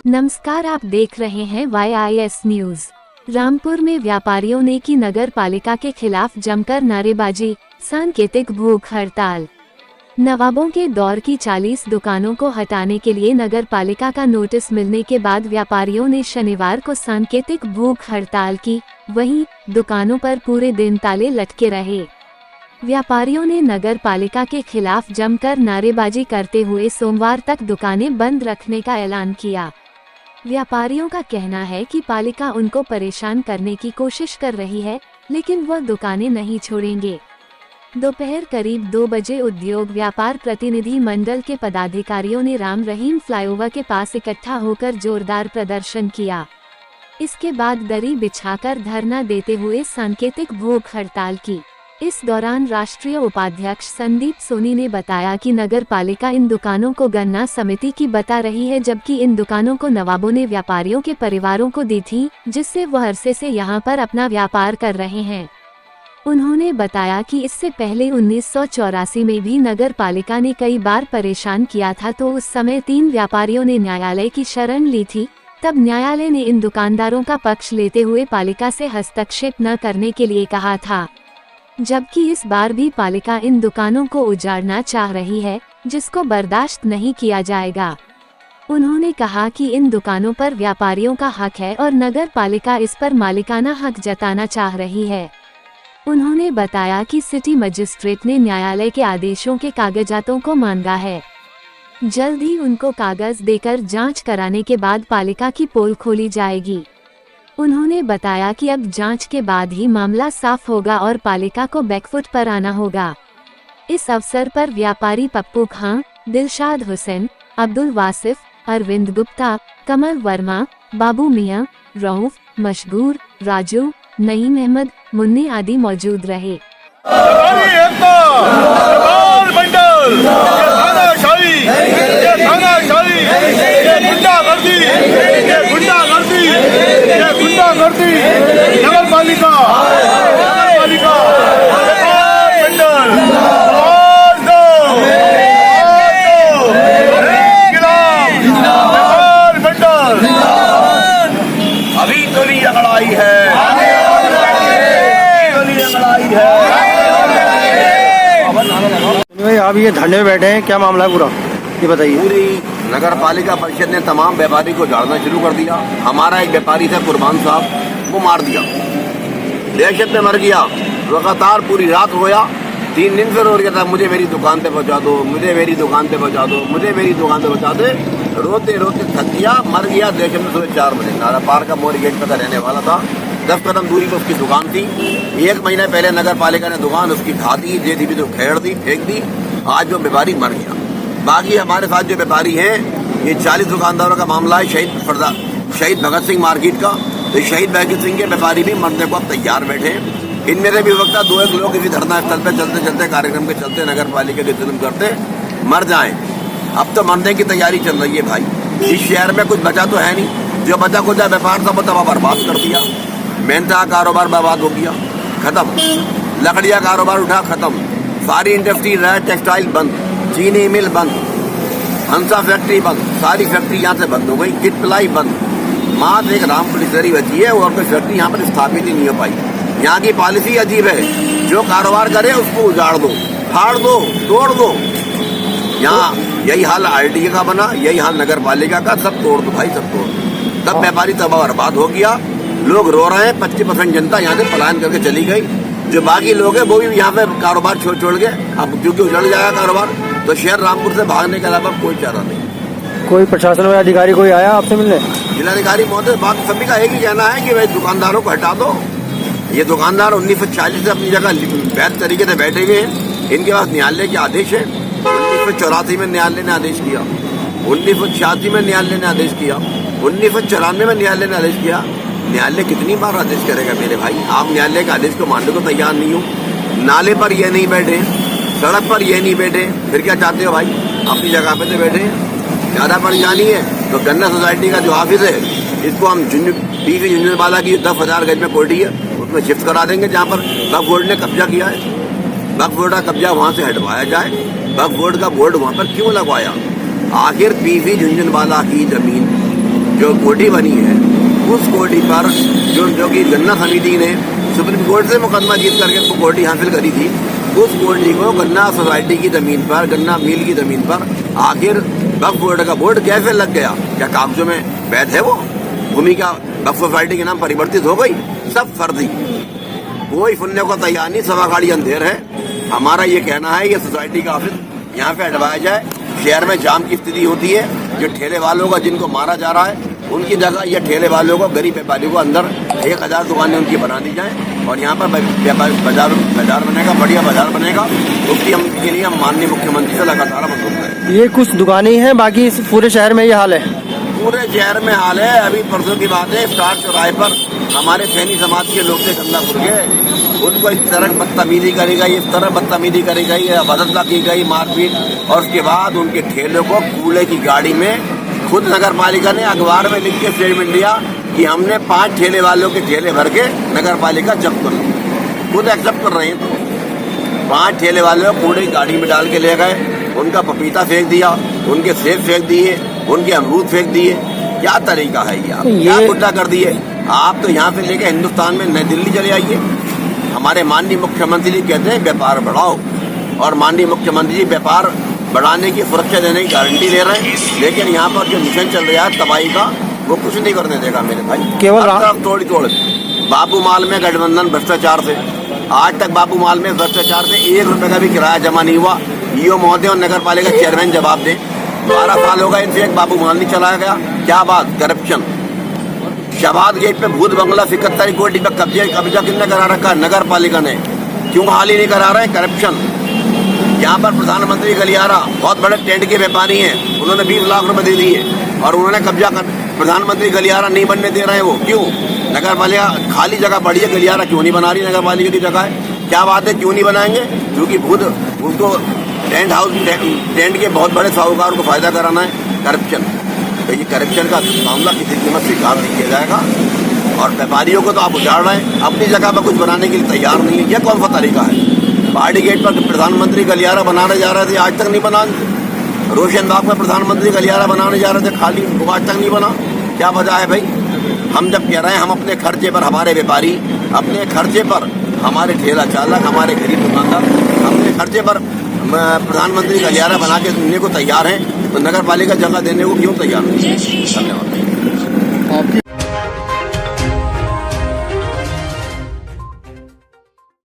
नमस्कार, आप देख रहे हैं YIS न्यूज। रामपुर में व्यापारियों ने की नगर पालिका के खिलाफ जमकर नारेबाजी, सांकेतिक भूख हड़ताल। नवाबों के दौर की 40 दुकानों को हटाने के लिए नगर पालिका का नोटिस मिलने के बाद व्यापारियों ने शनिवार को सांकेतिक भूख हड़ताल की। वहीं दुकानों पर पूरे दिन ताले लटके रहे। व्यापारियों ने नगर पालिका के खिलाफ जमकर नारेबाजी करते हुए सोमवार तक दुकानें बंद रखने का ऐलान किया। व्यापारियों का कहना है कि पालिका उनको परेशान करने की कोशिश कर रही है, लेकिन वह दुकानें नहीं छोड़ेंगे। दोपहर करीब 2 बजे उद्योग व्यापार प्रतिनिधि मंडल के पदाधिकारियों ने राम रहीम फ्लाईओवर के पास इकट्ठा होकर जोरदार प्रदर्शन किया। इसके बाद दरी बिछाकर धरना देते हुए सांकेतिक भूख हड़ताल की। इस दौरान राष्ट्रीय उपाध्यक्ष संदीप सोनी ने बताया कि नगर पालिका इन दुकानों को गन्ना समिति की बता रही है, जबकि इन दुकानों को नवाबों ने व्यापारियों के परिवारों को दी थी, जिससे वह अरसे से यहां पर अपना व्यापार कर रहे हैं। उन्होंने बताया कि इससे पहले 1984 में भी नगर पालिका ने कई बार परेशान किया था, तो उस समय 3 व्यापारियों ने न्यायालय की शरण ली थी। तब न्यायालय ने इन दुकानदारों का पक्ष लेते हुए पालिका से हस्तक्षेप न करने के लिए कहा था, जबकि इस बार भी पालिका इन दुकानों को उजाड़ना चाह रही है, जिसको बर्दाश्त नहीं किया जाएगा। उन्होंने कहा कि इन दुकानों पर व्यापारियों का हक है और नगर पालिका इस पर मालिकाना हक जताना चाह रही है। उन्होंने बताया कि सिटी मजिस्ट्रेट ने न्यायालय के आदेशों के कागजातों को मांगा है। जल्द ही उनको कागज देकर जांच कराने के बाद पालिका की पोल खोली जाएगी। उन्होंने बताया कि अब जांच के बाद ही मामला साफ होगा और पालिका को बैकफुट पर आना होगा। इस अवसर पर व्यापारी पप्पू खां, दिलशाद हुसैन, अब्दुल वासिफ, अरविंद गुप्ता, कमल वर्मा, बाबू मियां, रऊफ, मशगूर, राजू, नईम अहमद, मुन्नी आदि मौजूद रहे। नगर पालिका अभी तो नहीं लड़ाई है, भाई आप ये धरने में बैठे हैं, क्या मामला है पूरा ये बताइए। पूरी नगर पालिका परिषद ने तमाम व्यापारी को झाड़ना शुरू कर दिया। हमारा एक व्यापारी था कुर्बान साहब, वो मार दिया, दहशत में मर गया। लगातार पूरी रात रोया, 3 दिन से रो रहा था, मुझे मेरी दुकान पे पहुंचा दो, मुझे मेरी दुकान पे पहुंचा दो, मुझे मेरी दुकान पे पहुंचा दे। रोते रोते थक गया, मर गया। दहशत में सुबह 4 बजे नारा पार का मोरी गेट पर रहने वाला था, 10 कदम दूरी पर उसकी दुकान थी। 1 महीना पहले नगर पालिका ने दुकान उसकी खा दी, जेसीबी तो खेड़ दी, फेंक दी। आज वो व्यापारी मर गया। बाकी हमारे साथ जो व्यापारी हैं, ये 40 दुकानदारों का मामला है शहीद भगत सिंह मार्केट का। तो शहीद भगत सिंह के व्यापारी भी मरने को अब तैयार बैठे हैं। इनमें से भी वक्त 2-1 लोग किसी धरना स्थल पर चलते चलते कार्यक्रम के चलते नगर पालिका के जुल्म करते मर जाएं। अब तो मरने की तैयारी चल रही है भाई। इस शहर में कुछ बचा तो है नहीं, जो बचा कुछ व्यापार था वो तबाह बर्बाद कर दिया। मेहनता कारोबार बर्बाद हो गया, खत्म। लकड़िया कारोबार उठा, खत्म। सारी इंडस्ट्री रहा, टेक्सटाइल बंद, चीनी मिल बंद, हंसा फैक्ट्री बंद, सारी फैक्ट्री यहाँ से बंद हो गई, किट पिलाई बंद। मात्र एक रामपुर डिस्टरी बची है और कोई फैक्ट्री यहाँ पर स्थापित ही नहीं हो पाई। यहाँ की पॉलिसी अजीब है, जो कारोबार करे उसको उजाड़ दो, फाड़ दो, तोड़ दो। यहाँ यही हाल RTA का बना, यही हाल नगर पालिका का, सब तोड़ दो भाई, सब तोड़ दो। तब व्यापारी तबाह बर्बाद हो गया, लोग रो रहे हैं। 25% जनता यहाँ से पलायन करके चली गई। जो बाकी लोग हैं वो भी यहाँ पे कारोबार छोड़ के, अब क्योंकि उजड़ जाएगा कारोबार, तो शहर रामपुर से भागने के अलावा कोई चारा नहीं। कोई प्रशासन में अधिकारी कोई आया आपसे मिलने? जिलाधिकारी महोदय, बात सभी का एक ही कहना है कि भाई दुकानदारों को हटा दो। ये दुकानदार 1946 से अपनी जगह वैध तरीके से बैठे हुए हैं। इनके पास न्यायालय के आदेश है। 1984 में न्यायालय ने आदेश किया, 1986 में न्यायालय ने आदेश किया, 1994 में न्यायालय ने आदेश किया। न्यायालय कितनी बार आदेश करेगा मेरे भाई? आप न्यायालय के आदेश को मानने को तैयार नहीं हो। नाले पर ये नहीं बैठे, सड़क पर ये नहीं बैठे, फिर क्या चाहते हो भाई? अपनी जगह पे तो बैठे। ज्यादा परेशानी है तो गन्ना सोसाइटी का जो ऑफिस है, इसको हम PV झुंझुनवाला की 10,000 गज में कोठी है, उसमें शिफ्ट करा देंगे, जहाँ पर वक्फ बोर्ड ने कब्जा किया है। वक्फ बोर्ड का कब्जा वहाँ से हटवाया जाए। वक्फ बोर्ड का बोर्ड वहाँ पर क्यों लगवाया? आखिर PV झुंझुनवाला की जमीन जो कोठी बनी है उस कोठी पर जो कि गन्ना समिति ने सुप्रीम कोर्ट से मुकदमा जीत करके वो कोठी हासिल करी थी, उस कोठी को गन्ना सोसाइटी की जमीन पर, गन्ना मिल की जमीन पर आखिर वक्फ बोर्ड का बोर्ड कैसे लग गया? क्या कागजों में वैध है वो? भूमि का वक्फ सोसाइटी के नाम परिवर्तित हो गई? सब फर्जी, कोई सुनने को तैयार नहीं, सवा गाड़ी अंधेर है। हमारा ये कहना है ये सोसाइटी का ऑफिस यहाँ पे हटवाया जाए। शहर में जाम की स्थिति होती है, जो ठेले वालों का जिनको मारा जा रहा है उनकी जगह ये ठेले वालों को, गरीब व्यापारियों को अंदर 1000 दुकानें उनकी बना दी जाए और यहाँ पर बाजार बनेगा, बढ़िया बाजार बनेगा। उसके लिए हम माननीय मुख्यमंत्री से लगातार अनुरोध करें। ये कुछ दुकानें ही हैं, बाकी इस पूरे शहर में ये हाल है? पूरे शहर में हाल है। अभी परसों की बात है, स्टार चौराहे पर हमारे सैनी समाज के लोग थे गंगापुर के, उनको इस तरह बदतमीजी करी गई, इस तरह बदतमीजी करी गई, अभद्रता की गई, मारपीट, और उसके बाद उनके ठेलों को कूड़े की गाड़ी में खुद नगर पालिका ने अखबार में लिख के स्टेटमेंट दिया कि हमने 5 ठेले वालों के ठेले भर के नगर पालिका जब्त कर ली। खुद एक्सेप्ट कर रहे हैं। तो 5 ठेले वालों को कूड़े की गाड़ी में डाल के ले गए, उनका पपीता फेंक दिया, उनके सेब फेंक दिए, उनके अमरूद फेंक दिए। क्या तरीका है ये? आप क्या गुड्डा कर दिए? आप तो यहाँ से लेके हिंदुस्तान में नई दिल्ली चले आइए। हमारे माननीय मुख्यमंत्री जी कहते हैं व्यापार बढ़ाओ, और माननीय मुख्यमंत्री जी व्यापार बढ़ाने की, सुरक्षा देने की गारंटी दे रहे हैं, लेकिन यहाँ पर जो मिशन चल रहा है तबाही का, वो कुछ नहीं करने देगा मेरे भाई। केवल तोड़ बाबू माल में गठबंधन भ्रष्टाचार से, आज तक बाबू माल में भ्रष्टाचार से 1 रुपए का भी किराया जमा नहीं हुआ। ईओ महोदय और नगर पालिका चेयरमैन जवाब दें। 12 साल होगा इनसे एक बाबू माल नहीं चलाया गया। क्या बात? करप्शन। शहबाद गेट पे भूत बंगला 71 कोटी पे कब्जा किसने करा रखा? नगर पालिका ने। क्यों हाल ही नहीं करा रहे? करप्शन। यहाँ पर प्रधानमंत्री गलियारा बहुत बड़े टेंट के व्यापारी हैं, उन्होंने 20 लाख रुपए दे दिए और उन्होंने कब्जा कर, प्रधानमंत्री गलियारा नहीं बनने दे रहे हैं। वो क्यों? नगर पालिका खाली जगह पड़ी है, गलियारा क्यों नहीं बना रही? नगर पालिका की जगह है। क्या बात है, क्यों नहीं बनाएंगे? क्योंकि खुद उनको टेंट के बहुत बड़े साहूकार को फायदा कराना है। करप्शन। तो ये करप्शन का मामला किसी कीमत स्वीकार नहीं किया जाएगा। और व्यापारियों को तो आप उजाड़ रहे हैं, अपनी जगह पर कुछ बनाने के लिए तैयार नहीं है। यह कौन सा तरीका है? पहाड़ी गेट पर प्रधानमंत्री गलियारा बनाने जा रहे थे, आज तक नहीं बना। रोशन बाग में प्रधानमंत्री गलियारा बनाने जा रहे थे, खाली, वो आज तक नहीं बना। क्या वजह है भाई? हम जब कह रहे हैं हम अपने खर्चे पर, हमारे व्यापारी अपने खर्चे पर, हमारे ठेला चालक, हमारे गरीब दुकानदार अपने खर्चे पर प्रधानमंत्री गलियारा बना के देने को तैयार हैं, तो नगर पालिका जगह देने को क्यों तैयार नहीं? धन्यवाद।